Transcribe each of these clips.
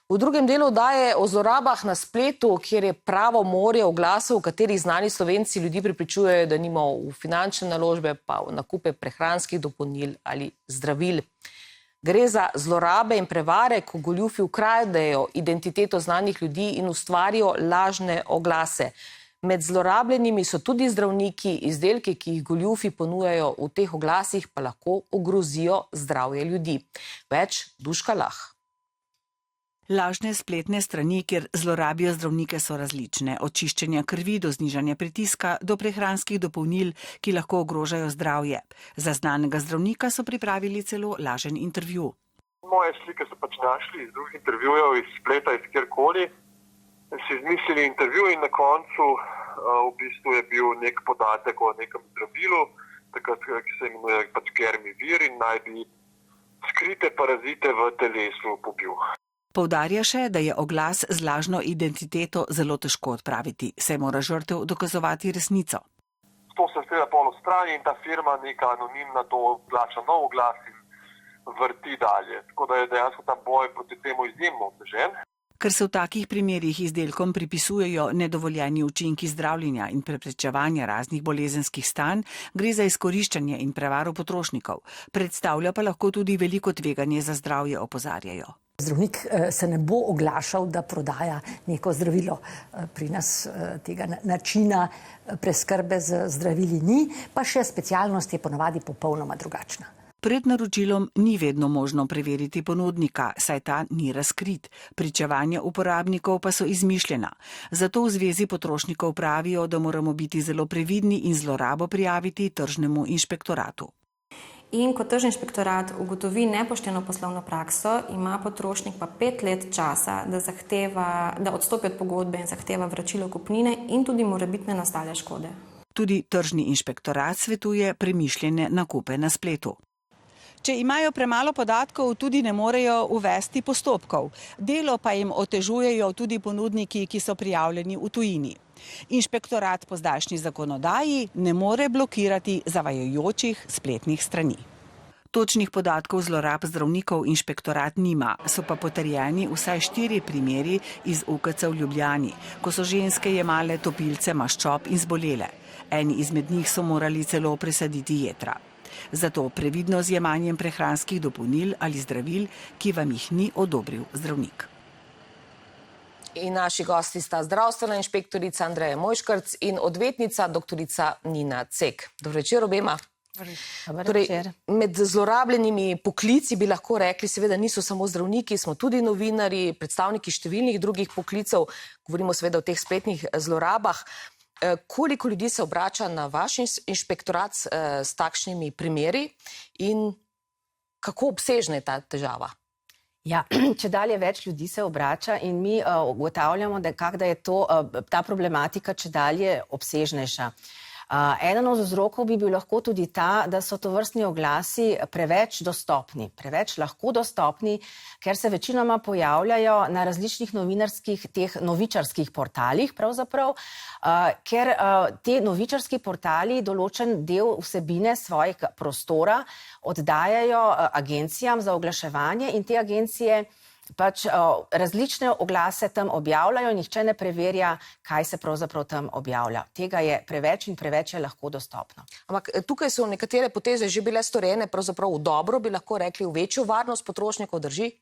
V drugem delu oddaje o zlorabah na spletu, kjer je pravo morje oglasov, v katerih znani Slovenci ljudi prepričujejo, da nima v finančne naložbe, pa v nakupe prehranskih dopolnil ali zdravil. Gre za zlorabe in prevare, ko goljufi ukradejo identiteto znanih ljudi in ustvarijo lažne oglase. Med zlorabljenimi so tudi zdravniki, izdelki, ki jih goljufi ponujajo v teh oglasih, pa lahko ogrozijo zdravje ljudi. Več Duška Lah. Lažne spletne strani, kjer zlorabijo zdravnike, so različne. Od čiščenja krvi do znižanja pritiska do prehranskih dopolnil, ki lahko ogrožajo zdravje. Za znanega zdravnika so pripravili celo lažen intervju. Moje slike so pač našli iz drugih intervjujev, iz spleta, iz kjerkoli. Si izmislili intervju in na koncu v bistvu je bil nek podatek o nekem zdravilu, takrat, ki se imenuje pač Germivir in naj bi skrite parazite v telesu pobil. Poudarja še, da je oglas z lažno identiteto zelo težko odpraviti, saj mora žrtev dokazovati resnico. To se seveda pol odstrani in ta firma neka anonimna to plača nov oglas in vrti dalje. Tako da je dejansko ta boj proti temu izjemno otežen. Ker se v takih primerih izdelkom pripisujejo nedovoljeni učinki zdravljenja in preprečevanja raznih bolezenskih stanj, gre za izkoriščanje in prevaro potrošnikov. Predstavlja pa lahko tudi veliko tveganje za zdravje, opozarjajo. Zdravnik se ne bo oglašal, da prodaja neko zdravilo. Pri nas tega načina preskrbe z zdravili ni, pa še specialnost je ponavadi popolnoma drugačna. Pred naročilom ni vedno možno preveriti ponudnika, saj ta ni razkrit. Pričevanja uporabnikov pa so izmišljena. Zato v Zvezi potrošnikov pravijo, da moramo biti zelo previdni in zlorabo prijaviti tržnemu inšpektoratu. In ko tržni inšpektorat ugotovi nepošteno poslovno prakso, ima potrošnik pa 5 let časa, da odstopi od pogodbe in zahteva vračilo kupnine in tudi morebitne nastale škode. Tudi tržni inšpektorat svetuje premišljene nakupe na spletu. Če imajo premalo podatkov, tudi ne morejo uvesti postopkov. Delo pa jim otežujejo tudi ponudniki, ki so prijavljeni v tujini. Inšpektorat po zdajšnji zakonodaji ne more blokirati zavajajočih spletnih strani. Točnih podatkov zlorab zdravnikov inšpektorat nima, so pa potrjeni vsaj 4 primeri iz UKC v Ljubljani, ko so ženske jemale topilce maščob in zbolele. Eni izmed njih so morali celo presaditi jetra. Zato previdno z jemanjem prehranskih dopolnil ali zdravil, ki vam jih ni odobril zdravnik. In naši gosti sta zdravstvena inšpektorica Andreja Mojškrc in odvetnica doktorica Nina Cek. Dobro večer obema. Torej, med zlorabljenimi poklici bi lahko rekli, seveda niso samo zdravniki, smo tudi novinarji, predstavniki številnih drugih poklicev, govorimo seveda o teh spletnih zlorabah. Koliko ljudi se obrača na vaš inšpektorat s takšnimi primeri in kako obsežna je ta težava? Ja, čedalje več ljudi se obrača in mi ugotavljamo, da je ta problematika čedalje obsežnejša. Eden od vzrokov bi bil lahko tudi ta, da so tovrstni oglasi preveč dostopni, preveč lahko dostopni, ker se večinoma pojavljajo na različnih novinarskih, teh novičarskih portalih pravzaprav, ker te novičarski portali določen del vsebine svojega prostora oddajajo agencijam za oglaševanje in te agencije pač različne oglase tam objavljajo, nihče ne preverja, kaj se pravzaprav tam objavlja. Tega je preveč in preveč je lahko dostopno. Ampak tukaj so nekatere poteze že bile storjene, pravzaprav v dobro, bi lahko rekli, v večjo varnost potrošnikov, drži?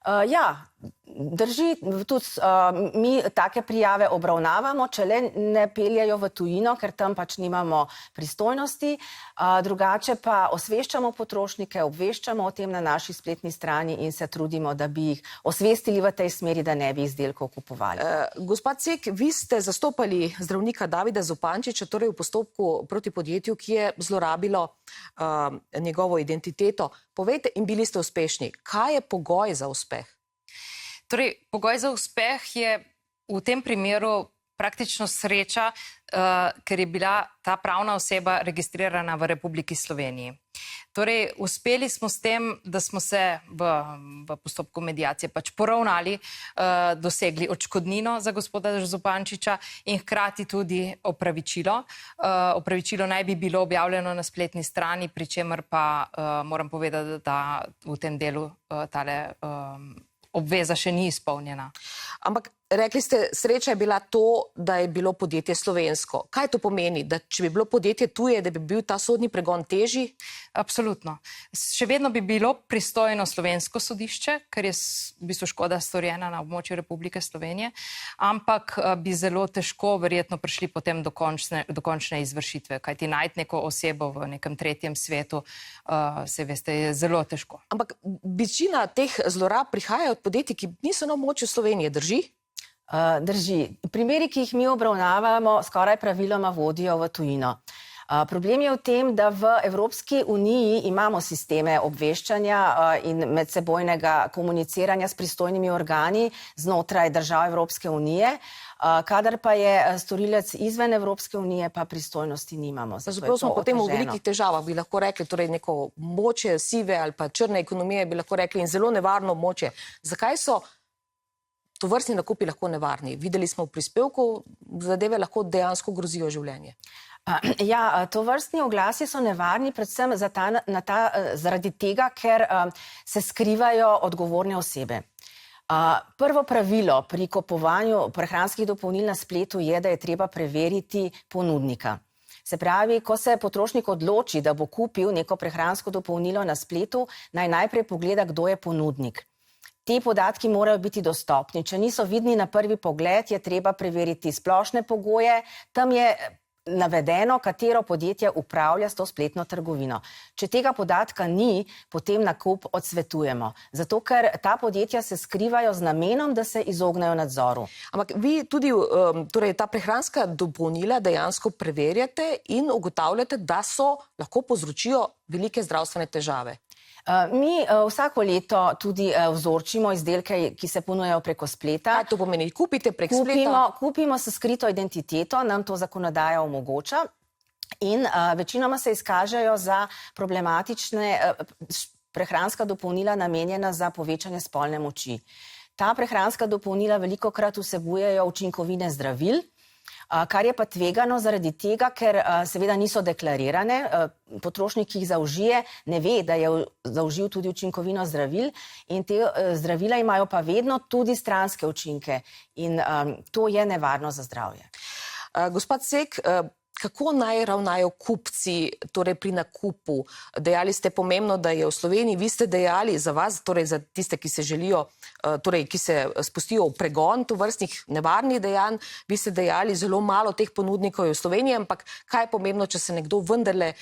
Ja, drži, tudi mi take prijave obravnavamo, če le ne peljajo v tujino, ker tam pač nimamo pristojnosti, drugače pa osveščamo potrošnike, obveščamo o tem na naši spletni strani in se trudimo, da bi jih osvestili v tej smeri, da ne bi izdelkov kupovali. Gospa Cek, vi ste zastopali zdravnika Davida Zupančiča, torej v postopku proti podjetju, ki je zlorabilo njegovo identiteto. Povejte, in bili ste uspešni. Kaj je pogoj za uspeh? Torej, pogoj za uspeh je v tem primeru praktično sreča, ker je bila ta pravna oseba registrirana v Republiki Sloveniji. Torej, uspeli smo s tem, da smo se v postopku mediacije pač poravnali, dosegli odškodnino za gospoda Zupančiča in hkrati tudi opravičilo. Opravičilo naj bi bilo objavljeno na spletni strani, pri čemer pa moram povedati, da v tem delu tale obveza še ni izpolnjena. Ampak rekli ste, sreča je bila to, da je bilo podjetje slovensko. Kaj to pomeni? Da če bi bilo podjetje tuje, da bi bil ta sodni pregon težji? Absolutno. Še vedno bi bilo pristojno slovensko sodišče, ker je v bistvu škoda storjena na območju Republike Slovenije, ampak bi zelo težko verjetno prišli potem do končne izvršitve, kajti najti neko osebo v nekem tretjem svetu, se veste, je zelo težko. Ampak večina teh zlorab prihaja od podjetij, ki niso na območju Slovenije, drži? Drži. Primeri, ki jih mi obravnavamo, skoraj praviloma vodijo v tujino. Problem je v tem, da v Evropski uniji imamo sisteme obveščanja in medsebojnega komuniciranja s pristojnimi organi znotraj držav Evropske unije, kadar pa je storilec izven Evropske unije, pa pristojnosti nimamo. Zato smo potem v velikih težavah, bi lahko rekli, torej neko območje sive ali pa črne ekonomije, bi lahko rekli, in zelo nevarno območje. Zakaj so tovrstni nakupi lahko nevarni? Videli smo v prispevku, zadeve lahko dejansko grozijo življenje. Ja, tovrstni oglasi so nevarni predvsem zaradi tega, ker se skrivajo odgovorne osebe. Prvo pravilo pri kupovanju prehranskih dopolnil na spletu je, da je treba preveriti ponudnika. Se pravi, ko se potrošnik odloči, da bo kupil neko prehransko dopolnilo na spletu, naj najprej pogleda, kdo je ponudnik. Te podatki morajo biti dostopni. Če niso vidni na prvi pogled, je treba preveriti splošne pogoje. Tam je navedeno, katero podjetje upravlja s to spletno trgovino. Če tega podatka ni, potem nakup odsvetujemo. Zato, ker ta podjetja se skrivajo z namenom, da se izognejo nadzoru. Ampak vi tudi torej ta prehranska dopolnila dejansko preverjate in ugotavljate, da lahko povzročijo velike zdravstvene težave. Mi vsako leto tudi vzorčimo izdelke, ki se ponujajo preko spleta. Kaj to pomeni? Kupite prek spleta? Kupimo s skrito identiteto, nam to zakonodaja omogoča in večinoma se izkažejo za problematične prehranska dopolnila namenjena za povečanje spolne moči. Ta prehranska dopolnila velikokrat vsebujejo učinkovine zdravil, kar je pa tvegano zaradi tega, ker seveda niso deklarirane. Potrošnik, ki jih zaužije, ne ve, da je zaužil tudi učinkovino zdravil in te zdravila imajo pa vedno tudi stranske učinke in to je nevarno za zdravje. Gospod Sek, kako naj ravnajo kupci torej pri nakupu? Dejali ste pomembno, da je v Sloveniji, vi ste dejali za vas, torej za tiste, ki se želijo, torej ki se spustijo v pregon tovrstnih nevarnih dejanj, vi ste dejali zelo malo teh ponudnikov je v Sloveniji, ampak kaj je pomembno, če se nekdo vendarle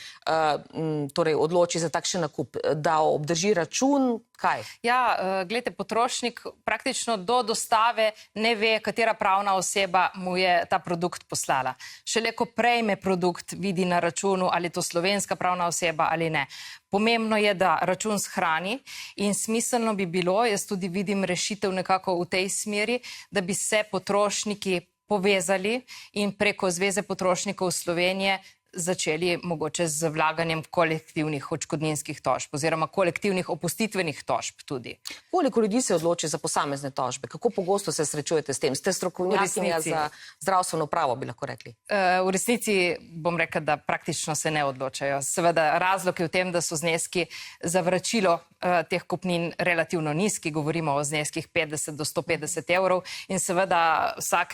torej odloči za takšen nakup, da obdrži račun, kaj? Ja, glejte, potrošnik praktično do dostave ne ve, katera pravna oseba mu je ta produkt poslala. Šele ko prejme produkt, vidi na računu, ali je to slovenska pravna oseba ali ne. Pomembno je, da račun shrani in smiselno bi bilo, jaz tudi vidim rešitev nekako v tej smeri, da bi se potrošniki povezali in preko Zveze potrošnikov Slovenije začeli mogoče z vlaganjem kolektivnih odškodninskih tožb oziroma kolektivnih opustitvenih tožb tudi. Koliko ljudi se odloči za posamezne tožbe? Kako pogosto se srečujete s tem? Ste strokovnjakinja za zdravstveno pravo, bi lahko rekli? V resnici bom rekla, da praktično se ne odločajo. Seveda razlog je v tem, da so zneski za vračilo teh kupnin relativno nizki, govorimo o zneskih 50 do 150 evrov in seveda vsak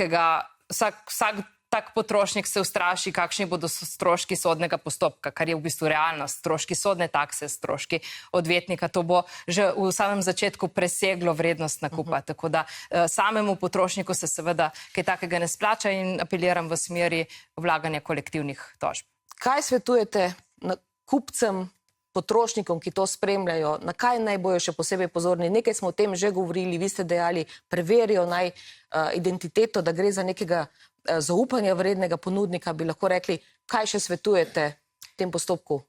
tak potrošnik se ustraši, kakšni bodo stroški sodnega postopka, kar je v bistvu realnost, stroški sodne takse, stroški odvetnika, to bo že v samem začetku preseglo vrednost nakupa, tako da samemu potrošniku se seveda kaj takega ne splača in apeliram v smeri vlaganja kolektivnih tožb. Kaj svetujete kupcem, potrošnikom, ki to spremljajo, na kaj naj bojo še posebej pozorni? Nekaj smo o tem že govorili, vi ste dejali, preverijo naj identiteto, da gre za nekega zaupanja vrednega ponudnika, bi lahko rekli, kaj še svetujete v tem postopku?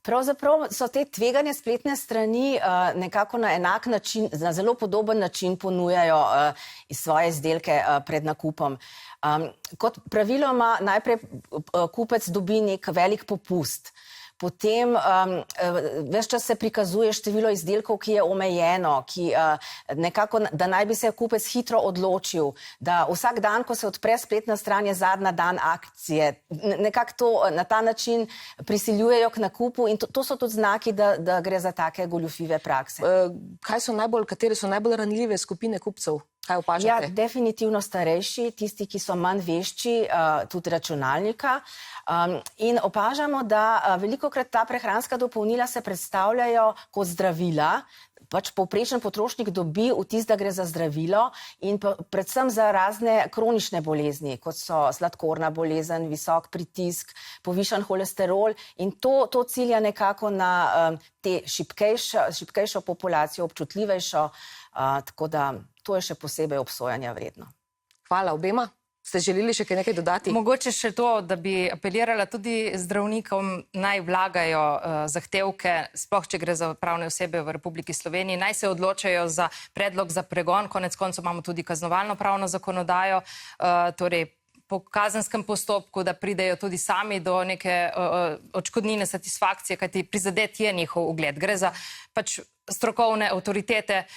Pravzaprav so te tvegane spletne strani nekako na enak način, na zelo podoben način ponujajo svoje izdelke pred nakupom. Kot praviloma najprej kupec dobi nek velik popust. Potem ves čas se prikazuje število izdelkov, ki je omejeno, ki nekako, da naj bi se kupec hitro odločil, da vsak dan, ko se odpre spletna stran, je zadnji dan akcije. Nekako to na ta način prisiljujejo k nakupu in to so tudi znaki, da gre za take goljufive prakse. Katere so najbolj ranljive skupine kupcev? Kaj opažate? Ja, definitivno starejši, tisti, ki so manj vešči, tudi računalnika. In opažamo, da velikokrat ta prehranska dopolnila se predstavljajo kot zdravila. Pač povprečen potrošnik dobi vtis, da gre za zdravilo in predvsem za razne kronične bolezni, kot so sladkorna bolezen, visok pritisk, povišan holesterol in to cilja nekako na te šibkejšo populacijo, občutljivejšo, tako da to je še posebej obsojanja vredno. Hvala obema. Ste želeli še nekaj dodati? Mogoče še to, da bi apelirala tudi zdravnikom, naj vlagajo zahtevke, sploh če gre za pravne osebe v Republiki Sloveniji, naj se odločajo za predlog za pregon, konec koncev imamo tudi kaznovalno pravno zakonodajo, torej po kazenskem postopku, da pridejo tudi sami do neke odškodnine, satisfakcije, kajti prizadet je njihov ugled. Gre za pač strokovne avtoritete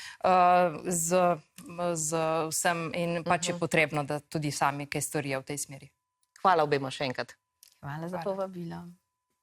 z vsem in pač je potrebno, da tudi sami kaj storijo v tej smeri. Hvala obema še enkrat. Hvala za povabilo.